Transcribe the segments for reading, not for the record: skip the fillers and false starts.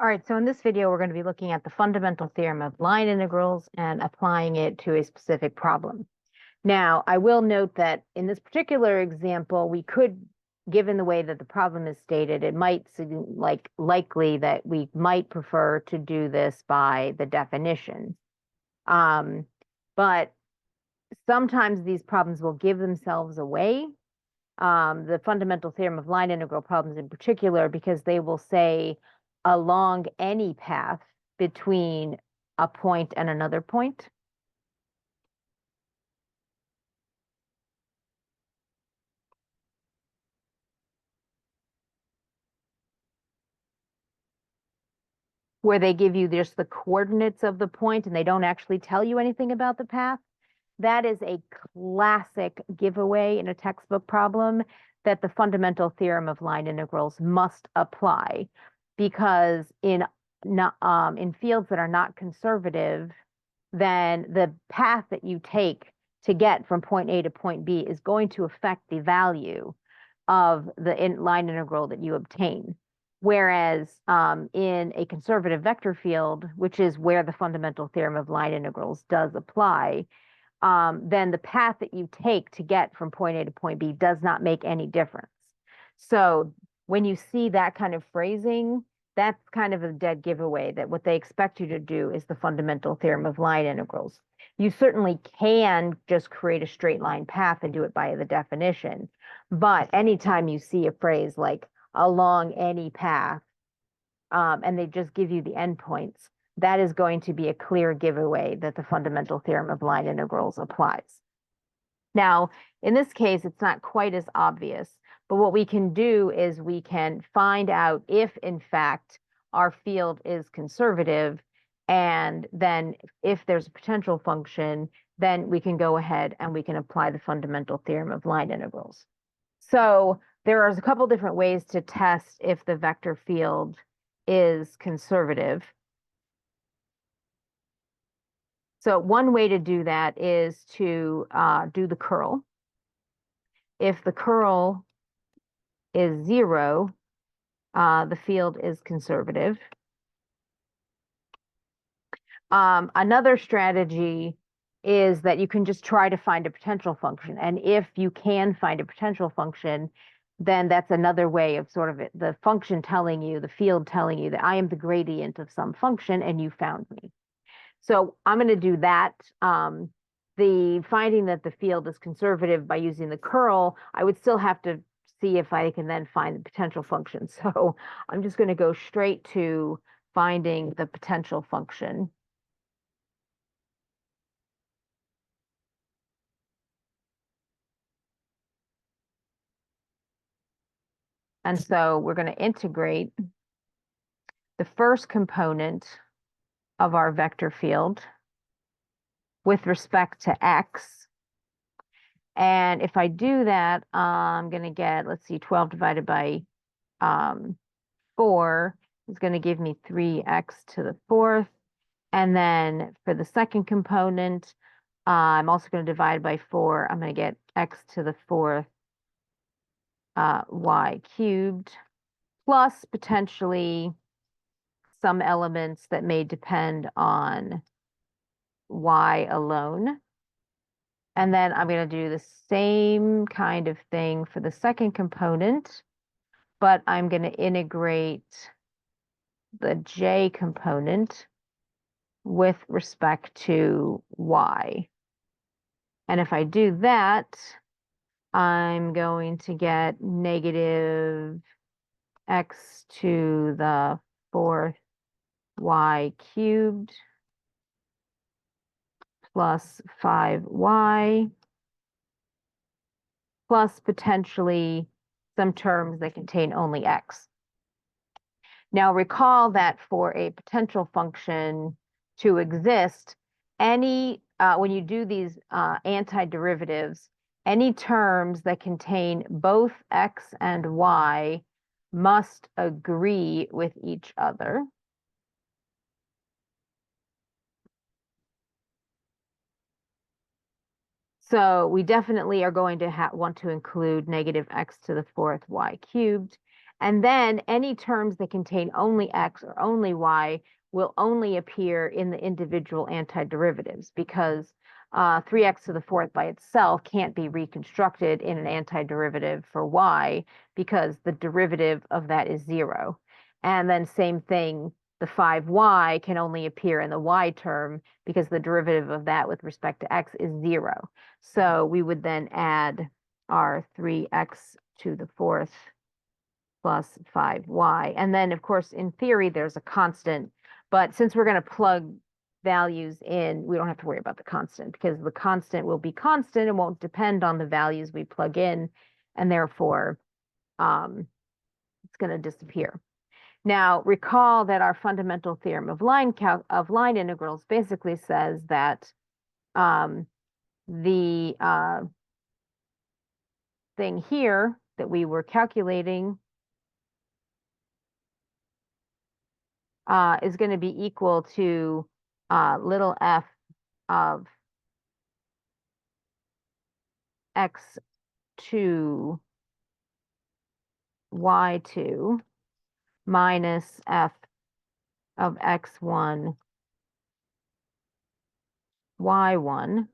All right, so in this video, we're going to be looking at the fundamental theorem of line integrals and applying it to a specific problem. Now, I will note that in this particular example, we could, given the way that the problem is stated, it might seem like likely that we might prefer to do this by the definition. But sometimes these problems will give themselves away. The fundamental theorem of line integral problems in particular, because they will say along any path between a point and another point. Where they give you just the coordinates of the point and they don't actually tell you anything about the path. That is a classic giveaway in a textbook problem that the fundamental theorem of line integrals must apply, because in fields that are not conservative, then the path that you take to get from point A to point B is going to affect the value of the line integral that you obtain. Whereas in a conservative vector field, which is where the fundamental theorem of line integrals does apply, then the path that you take to get from point A to point B does not make any difference. So when you see that kind of phrasing, that's kind of a dead giveaway that what they expect you to do is the fundamental theorem of line integrals. You certainly can just create a straight line path and do it by the definition. But anytime you see a phrase like along any path, and they just give you the endpoints, that is going to be a clear giveaway that the fundamental theorem of line integrals applies. Now, in this case, it's not quite as obvious, but what we can do is we can find out if, in fact, our field is conservative, and then if there's a potential function, then we can go ahead and we can apply the fundamental theorem of line integrals. So there are a couple different ways to test if the vector field is conservative. So one way to do that is to do the curl. If the curl is 0, the field is conservative. Another strategy is that you can just try to find a potential function. And if you can find a potential function, then that's another way of sort of the function telling you, the field telling you that I am the gradient of some function and you found me. So I'm going to do that. The finding that the field is conservative by using the curl, I would still have to see if I can then find the potential function. So I'm just going to go straight to finding the potential function. And so we're going to integrate the first component of our vector field with respect to x. And if I do that, I'm going to get, let's see, 12 divided by 4 is going to give me 3x to the 4th. And then for the second component, I'm also going to divide by 4. I'm going to get x to the 4th y cubed, plus potentially some elements that may depend on y alone. And then I'm going to do the same kind of thing for the second component, but I'm going to integrate the j component with respect to y. And if I do that, I'm going to get negative x to the 4th y cubed plus 5y plus potentially some terms that contain only x. Now recall that for a potential function to exist, any when you do these antiderivatives, any terms that contain both x and y must agree with each other. So we definitely are going to want to include negative x to the 4th y cubed. And then any terms that contain only x or only y will only appear in the individual antiderivatives because 3x to the fourth by itself can't be reconstructed in an antiderivative for y because the derivative of that is 0. And then same thing, the 5y can only appear in the y term because the derivative of that with respect to x is 0. So we would then add our 3x to the fourth plus 5y. And then, of course, in theory, there's a constant. But since we're going to plug values in, we don't have to worry about the constant because the constant will be constant and won't depend on the values we plug in. And therefore, it's going to disappear. Now, recall that our fundamental theorem of line integrals basically says that the thing here that we were calculating is going to be equal to little f of x2 y2 minus f of x1 y1,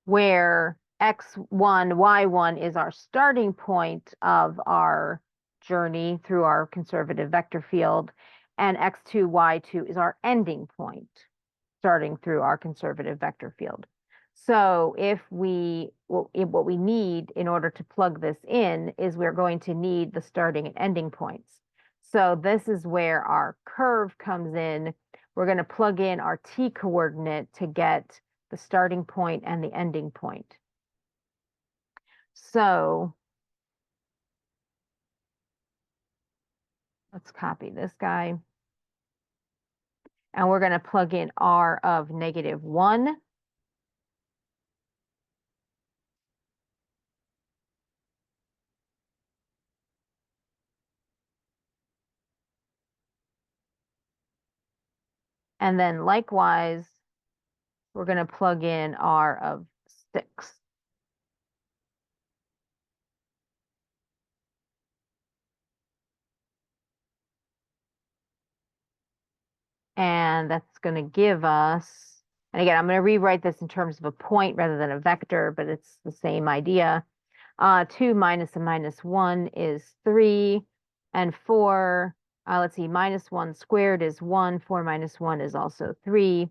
where x1 y1 is our starting point of our journey through our conservative vector field, and x2 y2 is our ending point starting through our conservative vector field. So what we need in order to plug this in is we're going to need the starting and ending points. So this is where our curve comes in. We're going to plug in our t coordinate to get the starting point and the ending point. So let's copy this guy. And we're going to plug in r of -1. And then likewise, we're going to plug in r of 6. And that's going to give us, and again, I'm going to rewrite this in terms of a point rather than a vector, but it's the same idea. 2 minus a -1 is 3, and 4, let's see, -1 squared is 1, 4 minus 1 is also 3.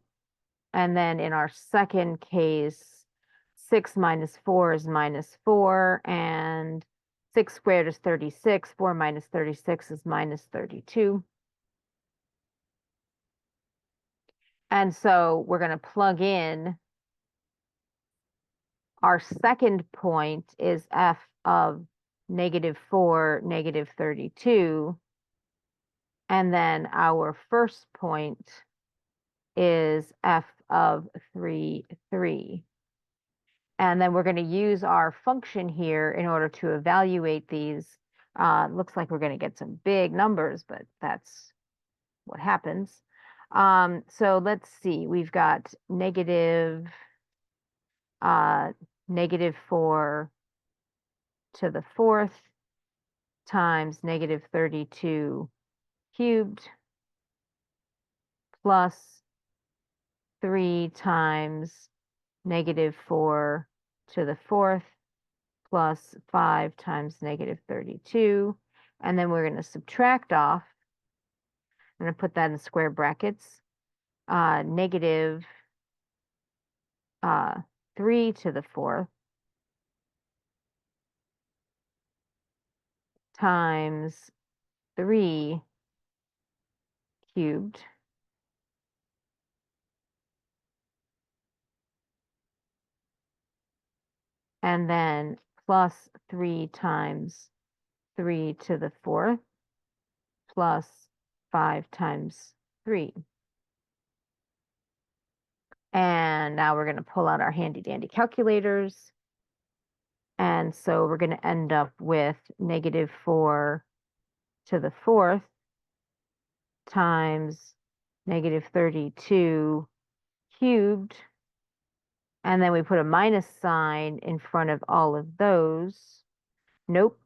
And then in our second case, 6 minus 4 is -4, and 6 squared is 36, 4 minus 36 is -32. And so we're going to plug in our second point is f of -4, -32. And then our first point is f of 3, 3. And then we're going to use our function here in order to evaluate these. Looks like we're going to get some big numbers, but that's what happens. So let's see, we've got -4 to the fourth times -32 cubed plus 3 times -4 to the fourth plus 5 times -32. And then we're going to subtract off. I'm going to put that in square brackets. Negative 3 to the fourth times 3 cubed and then plus 3 times 3 to the fourth plus 5 times 3. And now we're going to pull out our handy dandy calculators. And so we're going to end up with -4 to the fourth times -32 cubed. And then we put a minus sign in front of all of those. Nope.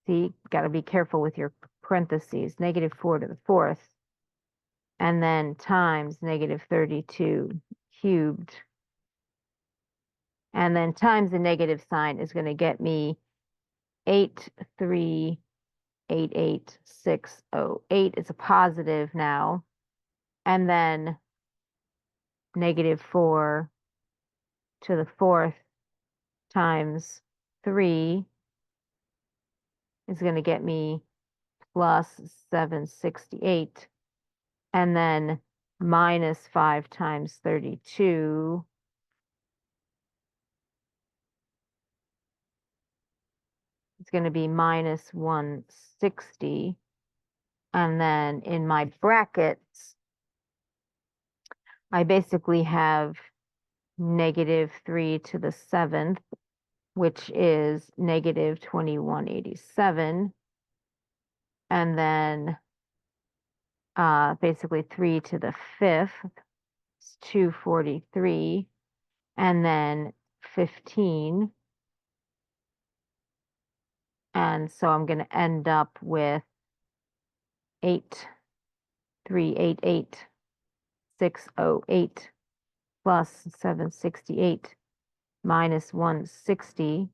See, got to be careful with your parentheses, -4 to the fourth, and then times -32 cubed. And then times the negative sign is going to get me 8388608. It's a positive now. And then -4 to the fourth times 3 is going to get me plus 768. And then -5 times 32 is going to be -160. And then in my brackets, I basically have -3 to the seventh, which is -2187. And then basically 3 to the fifth is 243. And then 15. And so I'm going to end up with 8388608 plus 768 minus 160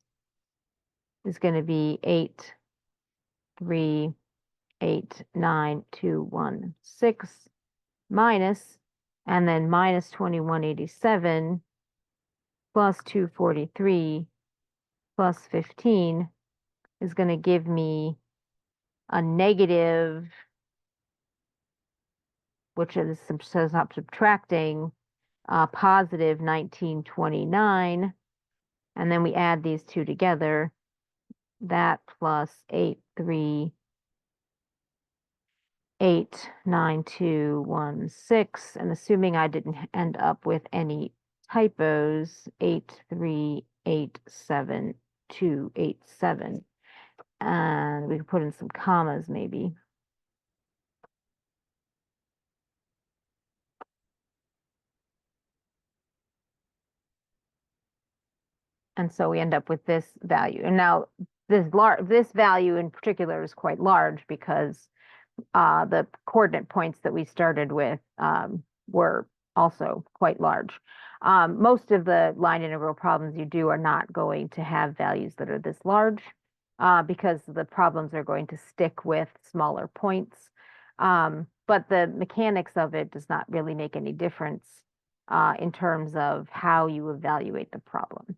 is going to be 8389216 minus, and then minus 2187 plus 243 plus 15 is going to give me a negative, which is says not subtracting, positive 1929. And then we add these two together, that plus 8389216, and assuming I didn't end up with any typos, 8387287. And we can put in some commas maybe. And so we end up with this value. And now this value in particular is quite large because the coordinate points that we started with were also quite large. Most of the line integral problems you do are not going to have values that are this large because the problems are going to stick with smaller points. But the mechanics of it does not really make any difference in terms of how you evaluate the problem.